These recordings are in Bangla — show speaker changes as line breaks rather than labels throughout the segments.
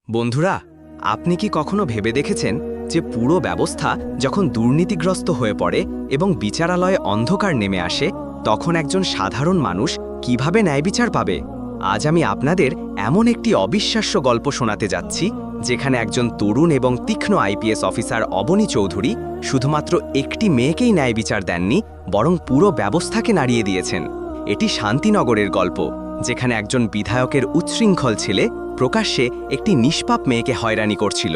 বন্ধুরা, আপনি কি কখনো ভেবে দেখেছেন যে পুরো ব্যবস্থা যখন দুর্নীতিগ্রস্ত হয়ে পড়ে এবং বিচারালয়ে অন্ধকার নেমে আসে, তখন একজন সাধারণ মানুষ কিভাবে ন্যায়বিচার পাবে? আজ আমি আপনাদের এমন একটি অবিশ্বাস্য গল্প শোনাতে যাচ্ছি, যেখানে একজন তরুণ এবং তীক্ষ্ণ আইপিএস অফিসার অবনী চৌধুরী শুধুমাত্র একটি মেয়েকেই ন্যায়বিচার দেননি, বরং পুরো ব্যবস্থাকে নাড়িয়ে দিয়েছেন। এটি শান্তিনগরের গল্প, যেখানে একজন বিধায়কের উচ্ছৃঙ্খল ছেলে প্রকাশ্যে একটি নিষ্পাপ মেয়েকে হয়রানি করছিল।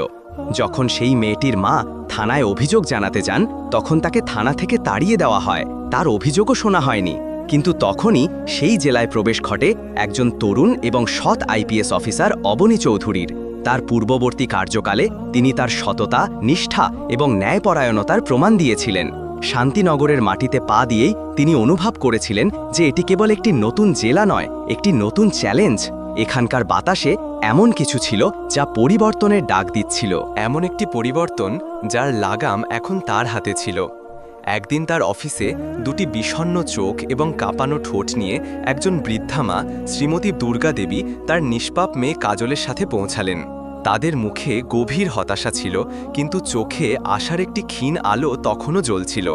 যখন সেই মেয়েটির মা থানায় অভিযোগ জানাতে যান, তখন তাকে থানা থেকে তাড়িয়ে দেওয়া হয়, তার অভিযোগও শোনা হয়নি। কিন্তু তখনই সেই জেলায় প্রবেশ ঘটে একজন তরুণ এবং সৎ আইপিএস অফিসার অবনী চৌধুরীর। তার পূর্ববর্তী কার্যকালে তিনি তার সততা, নিষ্ঠা এবং ন্যায়পরায়ণতার প্রমাণ দিয়েছিলেন। শান্তিনগরের মাটিতে পা দিয়েই তিনি অনুভব করেছিলেন যে এটি কেবল একটি নতুন জেলা নয়, একটি নতুন চ্যালেঞ্জ। এখানকার বাতাসে এমন কিছু ছিল যা পরিবর্তনের ডাক দিচ্ছিল, এমন একটি পরিবর্তন যার লাগাম এখন তার হাতে ছিল। একদিন তার অফিসে দুটি বিষণ্ণ চোখ এবং কাঁপানো ঠোঁট নিয়ে একজন বৃদ্ধা মা শ্রীমতী দুর্গা দেবী তার নিষ্পাপ মেয়ে কাজলের সাথে পৌঁছালেন। তাদের মুখে গভীর হতাশা ছিল, কিন্তু চোখে আশার একটি ক্ষীণ আলো তখনও জ্বলছিল।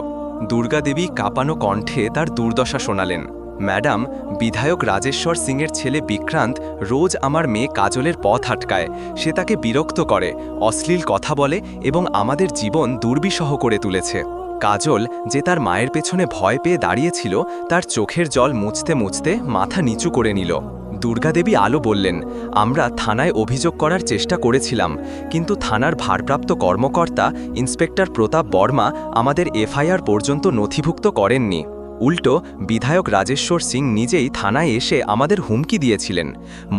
দুর্গা দেবী কাঁপানো কণ্ঠে তার দুর্দশা শোনালেন। ম্যাডাম, বিধায়ক রাজেশ্বর সিংয়ের ছেলে বিক্রান্ত রোজ আমার মেয়ে কাজলের পথ আটকায়। সে তাকে বিরক্ত করে, অশ্লীল কথা বলে এবং আমাদের জীবন দুর্বিষহ করে তুলেছে। কাজল, যে তার মায়ের পেছনে ভয় পেয়ে দাঁড়িয়েছিল, তার চোখের জল মুছতে মুছতে মাথা নিচু করে নিল। দুর্গাদেবী আলো বললেন, আমরা থানায় অভিযোগ করার চেষ্টা করেছিলাম, কিন্তু থানার ভারপ্রাপ্ত কর্মকর্তা ইন্সপেক্টর প্রতাপ বর্মা আমাদের এফআইআর পর্যন্ত নথিভুক্ত করেননি। উল্টো বিধায়ক রাজেশ্বর সিং নিজেই থানায় এসে আমাদের হুমকি দিয়েছিলেন।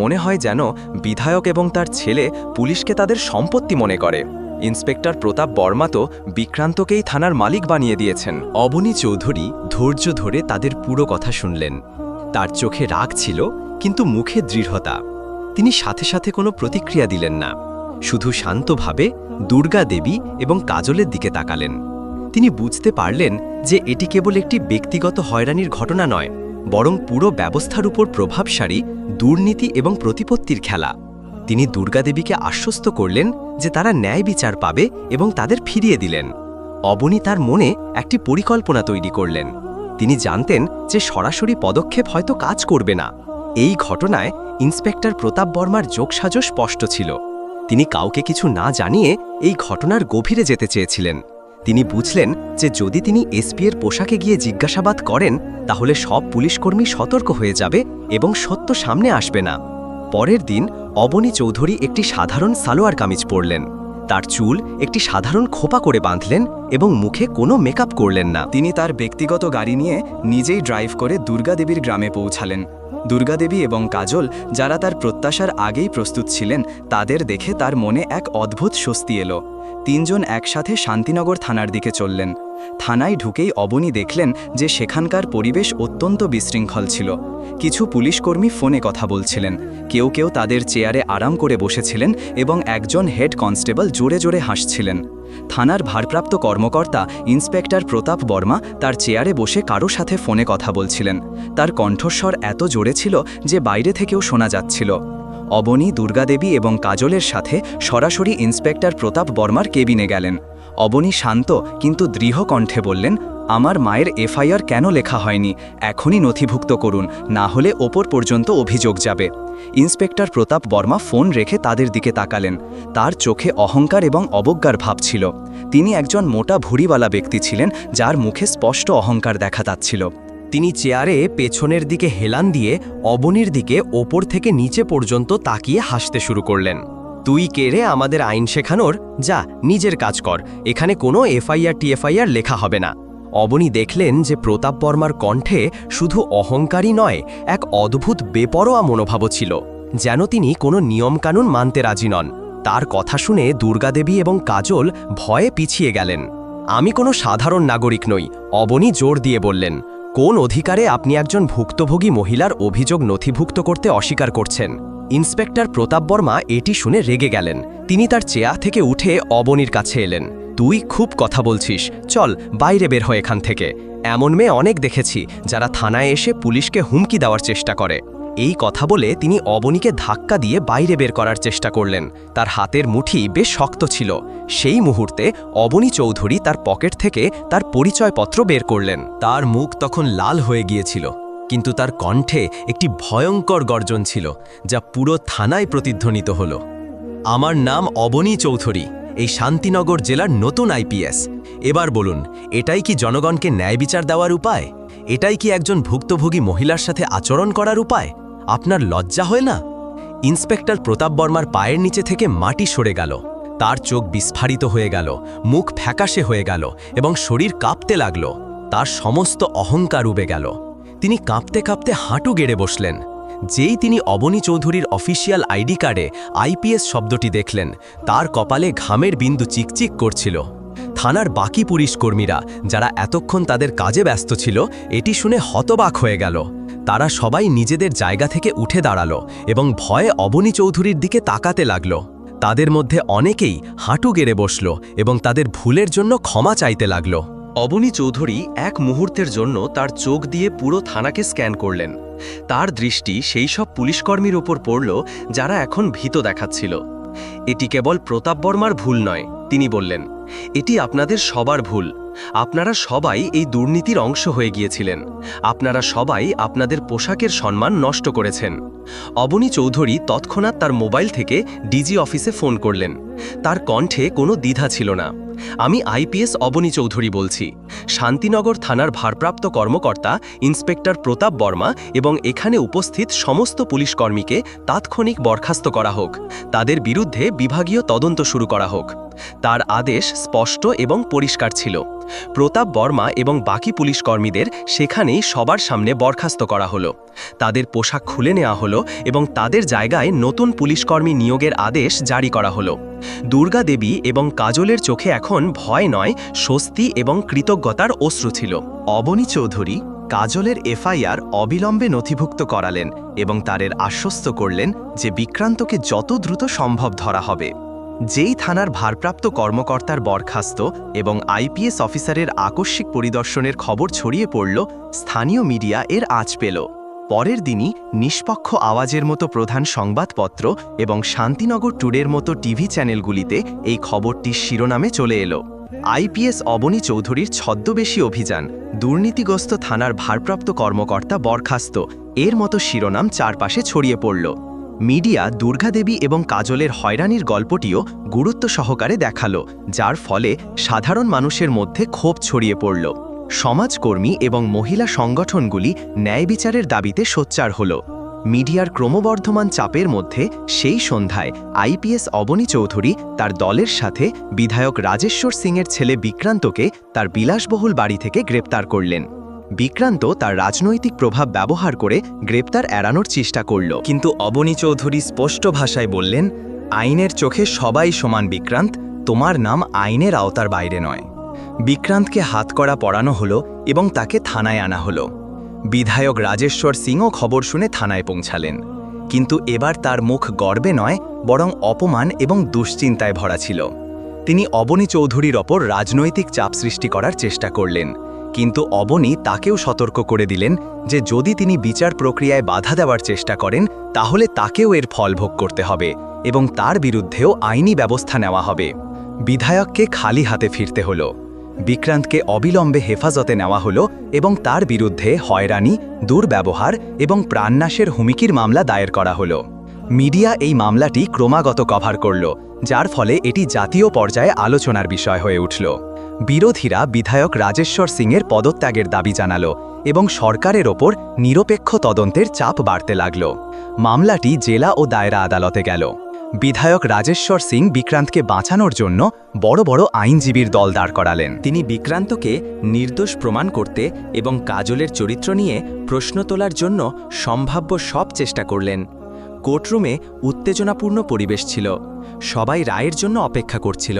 মনে হয় যেন বিধায়ক এবং তার ছেলে পুলিশকে তাদের সম্পত্তি মনে করে। ইন্সপেক্টর প্রতাপ বর্মা তো বিক্রান্তকেই থানার মালিক বানিয়ে দিয়েছেন। অবনী চৌধুরী ধৈর্য ধরে তাদের পুরো কথা শুনলেন। তার চোখে রাগ ছিল, কিন্তু মুখে দৃঢ়তা। তিনি সাথে সাথে কোনো প্রতিক্রিয়া দিলেন না, শুধু শান্তভাবে দুর্গা দেবী এবং কাজলের দিকে তাকালেন। তিনি বুঝতে পারলেন যে এটি কেবল একটি ব্যক্তিগত হয়রানির ঘটনা নয়, বরং পুরো ব্যবস্থার উপর প্রভাবশালী দুর্নীতি এবং প্রতিপত্তির খেলা। তিনি দুর্গাদেবীকে আশ্বস্ত করলেন যে তারা ন্যায় বিচার পাবে এবং তাদের ফিরিয়ে দিলেন। অবনী তার মনে একটি পরিকল্পনা তৈরি করলেন। তিনি জানতেন যে সরাসরি পদক্ষেপ হয়তো কাজ করবে না। এই ঘটনায় ইন্সপেক্টর প্রতাপ বর্মার যোগসাজশ স্পষ্ট ছিল। তিনি কাউকে কিছু না জানিয়ে এই ঘটনার গভীরে যেতে চেয়েছিলেন। তিনি বুঝলেন যে যদি তিনি এসপি এর পোশাকে গিয়ে জিজ্ঞাসাবাদ করেন, তাহলে সব পুলিশকর্মী সতর্ক হয়ে যাবে এবং সত্য সামনে আসবে না। পরের দিন অবনী চৌধুরী একটি সাধারণ সালোয়ার কামিজ পরলেন। তার চুল একটি সাধারণ খোপা করে বাঁধলেন এবং মুখে কোনো মেকআপ করলেন না। তিনি তার ব্যক্তিগত গাড়ি নিয়ে নিজেই ড্রাইভ করে দুর্গাদেবীর গ্রামে পৌঁছালেন। দুর্গাদেবী এবং কাজল, যারা তার প্রত্যাশার আগেই প্রস্তুত ছিলেন, তাদের দেখে তার মনে এক অদ্ভুত স্বস্তি এলো। তিনজন একসাথে শান্তিনগর থানার দিকে চললেন। থানায় ঢুকেই অবনী দেখলেন যে সেখানকার পরিবেশ অত্যন্ত বিশৃঙ্খল ছিল। কিছু পুলিশকর্মী ফোনে কথা বলছিলেন, কেউ কেউ তাদের চেয়ারে আরাম করে বসেছিলেন এবং একজন হেড কনস্টেবল জোরে জোরে হাসছিলেন। থানার ভারপ্রাপ্ত কর্মকর্তা ইন্সপেক্টর প্রতাপ বর্মা তার চেয়ারে বসে কারো সাথে ফোনে কথা বলছিলেন। তার কণ্ঠস্বর এত জোরে ছিল যে বাইরে থেকেও শোনা যাচ্ছিল। অবনী, দুর্গাদেবী এবং কাজলের সাথে সরাসরি ইন্সপেক্টর প্রতাপ বর্মার কেবিনে গেলেন। অবনী শান্ত কিন্তু দৃঢ় কণ্ঠে বললেন, আমার মায়ের এফআইআর কেন লেখা হয়নি? এখনই নথিভুক্ত করুন, না হলে ওপর পর্যন্ত অভিযোগ যাবে। ইন্সপেক্টর প্রতাপ বর্মা ফোন রেখে তাদের দিকে তাকালেন। তার চোখে অহংকার এবং অবজ্ঞার ভাব ছিল। তিনি একজন মোটা ভুঁড়িওয়ালা ব্যক্তি ছিলেন, যার মুখে স্পষ্ট অহংকার দেখা যাচ্ছিল। তিনি চেয়ারে পেছনের দিকে হেলান দিয়ে অবনীর দিকে ওপর থেকে নিচে পর্যন্ত তাকিয়ে হাসতে শুরু করলেন। তুই কে রে আমাদের আইন শেখানোর? যা, নিজের কাজ কর। এখানে কোনো এফআইআর লেখা হবে না। অবনী দেখলেন যে প্রতাপ বর্মার কণ্ঠে শুধু অহংকারই নয়, এক অদ্ভুত বেপরোয়া মনোভাবও ছিল, যেন তিনি কোনো নিয়মকানুন মানতে রাজি নন। তার কথা শুনে দুর্গাদেবী এবং কাজল ভয়ে পিছিয়ে গেলেন। আমি কোনো সাধারণ নাগরিক নই, অবনী জোর দিয়ে বললেন। কোন অধিকারে আপনি একজন ভুক্তভোগী মহিলার অভিযোগ নথিভুক্ত করতে অস্বীকার করছেন? ইন্সপেক্টর প্রতাপ বর্মা এটি শুনে রেগে গেলেন। তিনি তার চেয়ার থেকে উঠে অবনীর কাছে এলেন। তুই খুব কথা বলছিস, চল বাইরে বের হয় এখান থেকে। এমন মেয়ে অনেক দেখেছি যারা থানায় এসে পুলিশকে হুমকি দেওয়ার চেষ্টা করে। এই কথা বলে তিনি অবনীকে ধাক্কা দিয়ে বাইরে বের করার চেষ্টা করলেন। তার হাতের মুঠি বেশ শক্ত ছিল। সেই মুহূর্তে অবনী চৌধুরী তার পকেট থেকে তার পরিচয়পত্র বের করলেন। তার মুখ তখন লাল হয়ে গিয়েছিল, কিন্তু তার কণ্ঠে একটি ভয়ঙ্কর গর্জন ছিল, যা পুরো থানায় প্রতিধ্বনিত হল। আমার নাম অবনী চৌধুরী, এই শান্তিনগর জেলার নতুন আইপিএস। এবার বলুন, এটাই কি জনগণকে ন্যায় বিচার দেওয়ার উপায়? এটাই কি একজন ভুক্তভোগী মহিলার সাথে আচরণ করার উপায়? আপনার লজ্জা হয় না? ইন্সপেক্টর প্রতাপ বর্মার পায়ের নিচে থেকে মাটি সরে গেল। তার চোখ বিস্ফারিত হয়ে গেল, মুখ ফ্যাকাশে হয়ে গেল এবং শরীর কাঁপতে লাগল। তার সমস্ত অহংকার উবে গেল। তিনি কাঁপতে কাঁপতে হাঁটু গেড়ে বসলেন। যেই তিনি অবনী চৌধুরীর অফিসিয়াল আইডি কার্ডে আইপিএস শব্দটি দেখলেন, তার কপালে ঘামের বিন্দু চিকচিক করছিল। থানার বাকি পুলিশ কর্মীরা, যারা এতক্ষণ তাদের কাজে ব্যস্ত ছিল, এটি শুনে হতবাক হয়ে গেল। তারা সবাই নিজেদের জায়গা থেকে উঠে দাঁড়ালো এবং ভয়ে অবনী চৌধুরীর দিকে তাকাতে লাগল। তাদের মধ্যে অনেকেই হাঁটু গেড়ে বসল এবং তাদের ভুলের জন্য ক্ষমা চাইতে লাগল। অবনী চৌধুরী এক মুহূর্তের জন্য তার চোখ দিয়ে পুরো থানাকে স্ক্যান করলেন। তার দৃষ্টি সেই সব পুলিশকর্মীর ওপর পড়ল যারা এখন ভীত দেখাচ্ছিল। এটি কেবল প্রতাপ বর্মার ভুল নয়, তিনি বললেন, এটি আপনাদের সবার ভুল। আপনারা সবাই এই দুর্নীতির অংশ হয়ে গিয়েছিলেন। আপনারা সবাই আপনাদের পোশাকের সম্মান নষ্ট করেছেন। অবনী চৌধুরী তৎক্ষণাৎ তার মোবাইল থেকে ডিজি অফিসে ফোন করলেন। তার কণ্ঠে কোনো দ্বিধা ছিল না। আমি আইপিএস অবনী চৌধুরী বলছি। শান্তিনগর থানার ভারপ্রাপ্ত কর্মকর্তা ইন্সপেক্টর প্রতাপ বর্মা এবং এখানে উপস্থিত সমস্ত পুলিশকর্মীকে তাৎক্ষণিক বরখাস্ত করা হোক। তাদের বিরুদ্ধে বিভাগীয় তদন্ত শুরু করা হোক। তার আদেশ স্পষ্ট এবং পরিষ্কার ছিল। প্রতাপ বর্মা এবং বাকি পুলিশকর্মীদের সেখানেই সবার সামনে বরখাস্ত করা হলো। তাদের পোশাক খুলে নেওয়া হলো এবং তাদের জায়গায় নতুন পুলিশকর্মী নিয়োগের আদেশ জারি করা হলো। দুর্গা দেবী এবং কাজলের চোখে এখন ভয় নয়, স্বস্তি এবং কৃতজ্ঞতার অশ্রু ছিল। অবনী চৌধুরী কাজলের এফআইআর অবিলম্বে নথিভুক্ত করালেন এবং তাদের আশ্বস্ত করলেন যে বিক্রান্তকে যত দ্রুত সম্ভব ধরা হবে। যেই থানার ভারপ্রাপ্ত কর্মকর্তার বরখাস্ত এবং আইপিএস অফিসারের আকস্মিক পরিদর্শনের খবর ছড়িয়ে পড়ল, স্থানীয় মিডিয়া এর আঁচ পেল। পরের দিনই নিষ্পক্ষ আওয়াজের মতো প্রধান সংবাদপত্র এবং শান্তিনগর টুডের মতো টিভি চ্যানেলগুলিতে এই খবরটি শিরোনামে চলে এলো। আইপিএস অবনী চৌধুরীর ছদ্মবেশী অভিযান, দুর্নীতিগ্রস্ত থানার ভারপ্রাপ্ত কর্মকর্তা বরখাস্ত, এর মতো শিরোনাম চারপাশে ছড়িয়ে পড়ল। মিডিয়া দুর্গাদেবী এবং কাজলের হয়রানির গল্পটিও গুরুত্ব সহকারে দেখালো, যার ফলে সাধারণ মানুষের মধ্যে ক্ষোভ ছড়িয়ে পড়ল। সমাজকর্মী এবং মহিলা সংগঠনগুলি ন্যায় বিচারের দাবিতে সোচ্চার হল। মিডিয়ার ক্রমবর্ধমান চাপের মধ্যে সেই সন্ধ্যায় আইপিএস অবনী চৌধুরী তার দলের সাথে বিধায়ক রাজেশ্বর সিংয়ের ছেলে বিক্রান্তকে তার বিলাসবহুল বাড়ি থেকে গ্রেপ্তার করলেন। বিক্রান্ত তার রাজনৈতিক প্রভাব ব্যবহার করে গ্রেপ্তার এড়ানোর চেষ্টা করল, কিন্তু অবনী চৌধুরী স্পষ্ট ভাষায় বললেন, আইনের চোখে সবাই সমান বিক্রান্ত, তোমার নাম আইনের আওতার বাইরে নয়। বিক্রান্তকে হাতকড়া পরানো হলো এবং তাকে থানায় আনা হলো। বিধায়ক রাজেশ্বর সিংও খবর শুনে থানায় পৌঁছালেন, কিন্তু এবার তার মুখ গর্বে নয়, বরং অপমান এবং দুশ্চিন্তায় ভরা ছিল। তিনি অবনী চৌধুরীর ওপর রাজনৈতিক চাপ সৃষ্টি করার চেষ্টা করলেন, কিন্তু অবনী তাকেও সতর্ক করে দিলেন যে যদি তিনি বিচার প্রক্রিয়ায় বাধা দেওয়ার চেষ্টা করেন, তাহলে তাকেও এর ফল ভোগ করতে হবে এবং তার বিরুদ্ধেও আইনি ব্যবস্থা নেওয়া হবে। বিধায়ককে খালি হাতে ফিরতে হলো। বিক্রান্তকে অবিলম্বে হেফাজতে নেওয়া হলো এবং তার বিরুদ্ধে হয়রানি, দুর্ব্যবহার এবং প্রাণনাশের হুমকির মামলা দায়ের করা হলো। মিডিয়া এই মামলাটি ক্রমাগত কভার করল, যার ফলে এটি জাতীয় পর্যায়ে আলোচনার বিষয় হয়ে উঠল। বিরোধীরা বিধায়ক রাজেশ্বর সিংয়ের পদত্যাগের দাবি জানালো এবং সরকারের ওপর নিরপেক্ষ তদন্তের চাপ বাড়তে লাগল। মামলাটি জেলা ও দায়রা আদালতে গেল। বিধায়ক রাজেশ্বর সিং বিক্রান্তকে বাঁচানোর জন্য বড় বড় আইনজীবীর দল দাঁড় করালেন। তিনি বিক্রান্তকে নির্দোষ প্রমাণ করতে এবং কাজলের চরিত্র নিয়ে প্রশ্ন তোলার জন্য সম্ভাব্য সব চেষ্টা করলেন। কোর্টরুমে উত্তেজনাপূর্ণ পরিবেশ ছিল। সবাই রায়ের জন্য অপেক্ষা করছিল।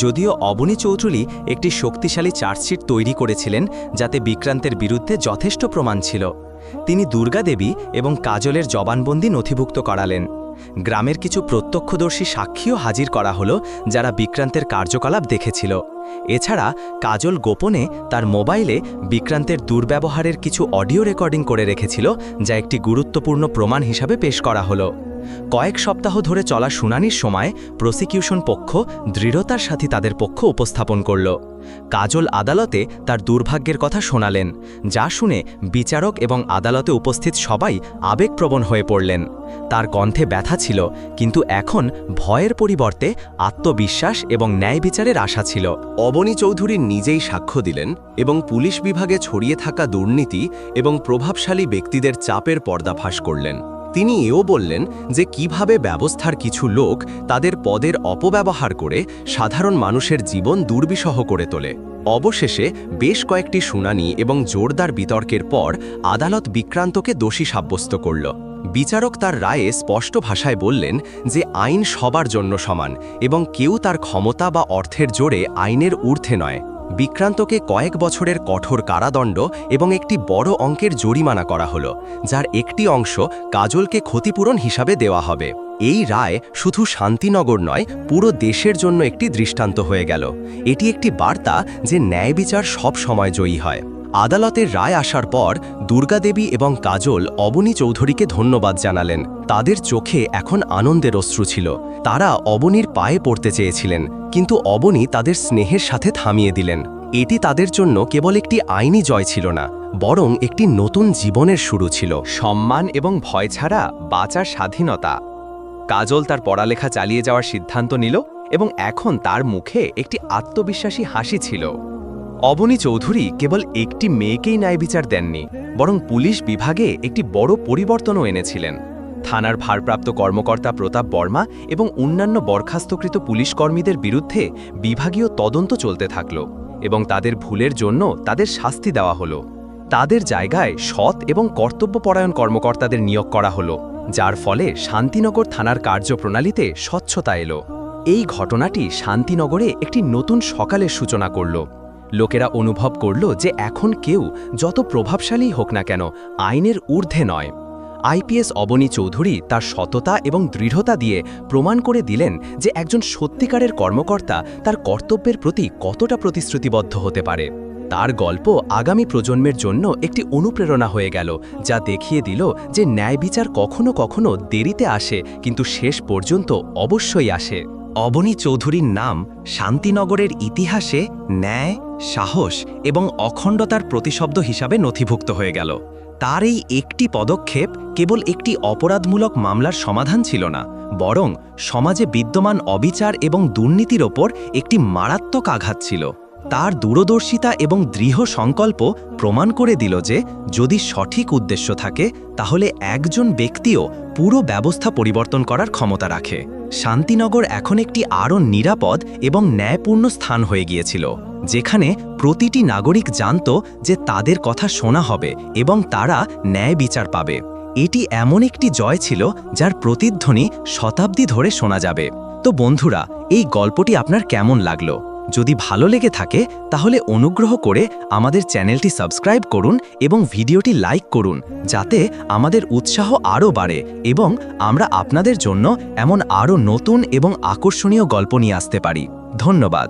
যদিও অবনী চৌধুরী একটি শক্তিশালী চার্জশিট তৈরি করেছিলেন, যাতে বিক্রান্তের বিরুদ্ধে যথেষ্ট প্রমাণ ছিল। তিনি দুর্গা দেবী এবং কাজলের জবানবন্দি নথিভুক্ত করালেন গ্রামের কিছু প্রত্যক্ষদর্শী সাক্ষীও হাজির করা হলো, যারা বিক্রান্তের কার্যকলাপ দেখেছিল। এছাড়া কাজল গোপনে তার মোবাইলে বিক্রান্তের দুর্ব্যবহারের কিছু অডিও রেকর্ডিং করে রেখেছিল, যা একটি গুরুত্বপূর্ণ প্রমাণ হিসাবে পেশ করা হলো। কয়েক সপ্তাহ ধরে চলা শুনানির সময় প্রসিকিউশন পক্ষ দৃঢ়তার সাথে তাদের পক্ষ উপস্থাপন করল। কাজল আদালতে তার দুর্ভাগ্যের কথা শোনালেন, যা শুনে বিচারক এবং আদালতে উপস্থিত সবাই আবেগপ্রবণ হয়ে পড়লেন। তার কণ্ঠে ব্যথা ছিল, কিন্তু এখন ভয়ের পরিবর্তে আত্মবিশ্বাস এবং ন্যায় বিচারের আশা ছিল।
অবনী চৌধুরী নিজেই সাক্ষ্য দিলেন এবং পুলিশ বিভাগে ছড়িয়ে থাকা দুর্নীতি এবং প্রভাবশালী ব্যক্তিদের চাপের পর্দাফাশ করলেন। তিনি এও বললেন যে কিভাবে ব্যবস্থার কিছু লোক তাদের পদের অপব্যবহার করে সাধারণ মানুষের জীবন দুর্বিষহ করে তোলে। অবশেষে বেশ কয়েকটি শুনানি এবং জোরদার বিতর্কের পর আদালত বিক্রান্তকে দোষী সাব্যস্ত করল। বিচারক তার রায়ে স্পষ্ট ভাষায় বললেন যে আইন সবার জন্য সমান এবং কেউ তার ক্ষমতা বা অর্থের জোরে আইনের ঊর্ধ্বে নয়। বিক্রান্তকে কয়েক বছরের কঠোর কারাদণ্ড এবং একটি বড় অঙ্কের জরিমানা করা হলো, যার একটি অংশ কাজলকে ক্ষতিপূরণ হিসাবে দেওয়া হবে। এই রায় শুধু শান্তিনগর নয়, পুরো দেশের জন্য একটি দৃষ্টান্ত হয়ে গেল। এটি একটি বার্তা যে ন্যায় বিচার সব সময় জয়ী হয়। আদালতের রায় আসার পর দুর্গাদেবী এবং কাজল অবনী চৌধুরীকে ধন্যবাদ জানালেন। তাদের চোখে এখন আনন্দের অশ্রু ছিল। তারা অবনীর পায়ে পড়তে চেয়েছিলেন, কিন্তু অবনী তাদের স্নেহের সাথে থামিয়ে দিলেন। এটি তাদের জন্য কেবল একটি আইনি জয় ছিল না, বরং একটি নতুন জীবনের শুরু ছিল।
সম্মান এবং ভয় ছাড়া বাঁচার স্বাধীনতা। কাজল তার পড়ালেখা চালিয়ে যাওয়ার সিদ্ধান্ত নিল এবং এখন তার মুখে একটি আত্মবিশ্বাসী হাসি ছিল। অবনী চৌধুরী কেবল একটি মেয়েকেই ন্যায় বিচার দেননি, বরং পুলিশ বিভাগে একটি বড় পরিবর্তনও এনেছিলেন। থানার ভারপ্রাপ্ত কর্মকর্তা প্রতাপ বর্মা এবং অন্যান্য বরখাস্তকৃত পুলিশ কর্মীদের বিরুদ্ধে বিভাগীয় তদন্ত চলতে থাকল এবং তাদের ভুলের জন্য তাদের শাস্তি দেওয়া হলো। তাদের জায়গায় সৎ এবং কর্তব্যপরায়ণ কর্মকর্তাদের নিয়োগ করা হলো, যার ফলে শান্তিনগর থানার কার্যপ্রণালীতে স্বচ্ছতা এলো। এই ঘটনাটি শান্তিনগরে একটি নতুন সকালের সূচনা করল। লোকেরা অনুভব করল যে এখন কেউ যত প্রভাবশালী হোক না কেন, আইনের ঊর্ধ্বে নয়। আইপিএস অবনী চৌধুরী তার সততা এবং দৃঢ়তা দিয়ে প্রমাণ করে দিলেন যে একজন সত্যিকারের কর্মকর্তা তার কর্তব্যের প্রতি কতটা প্রতিশ্রুতিবদ্ধ হতে পারে। তার গল্প আগামী প্রজন্মের জন্য একটি অনুপ্রেরণা হয়ে গেল, যা দেখিয়ে দিল যে ন্যায় বিচার কখনো কখনো দেরিতে আসে, কিন্তু শেষ পর্যন্ত অবশ্যই আসে। অবনী চৌধুরীর নাম শান্তিনগরের ইতিহাসে ন্যায়, সাহস এবং অখণ্ডতার প্রতিশব্দ হিসাবে নথিভুক্ত হয়ে গেল। তার এই একটি পদক্ষেপ কেবল একটি অপরাধমূলক মামলার সমাধান ছিল না, বরং সমাজে বিদ্যমান অবিচার এবং দুর্নীতির ওপর একটি মারাত্মক আঘাত ছিল। তার দূরদর্শিতা এবং দৃঢ় সংকল্প প্রমাণ করে দিল যে যদি সঠিক উদ্দেশ্য থাকে, তাহলে একজন ব্যক্তিও পুরো ব্যবস্থা পরিবর্তন করার ক্ষমতা রাখে। শান্তিনগর এখন একটি আরও নিরাপদ এবং ন্যায়পূর্ণ স্থান হয়ে গিয়েছিল, যেখানে প্রতিটি নাগরিক জানত যে তাদের কথা শোনা হবে এবং তারা ন্যায় বিচার পাবে। এটি এমন একটি জয় ছিল যার প্রতিধ্বনি শতাব্দী ধরে শোনা যাবে। তো বন্ধুরা, এই গল্পটি আপনার কেমন লাগলো? যদি ভালো লেগে থাকে তাহলে অনুগ্রহ করে আমাদের চ্যানেলটি সাবস্ক্রাইব করুন এবং ভিডিওটি লাইক করুন, যাতে আমাদের উৎসাহ আরও বাড়ে এবং আমরা আপনাদের জন্য এমন আরও নতুন এবং আকর্ষণীয় গল্প নিয়ে আসতে পারি। ধন্যবাদ।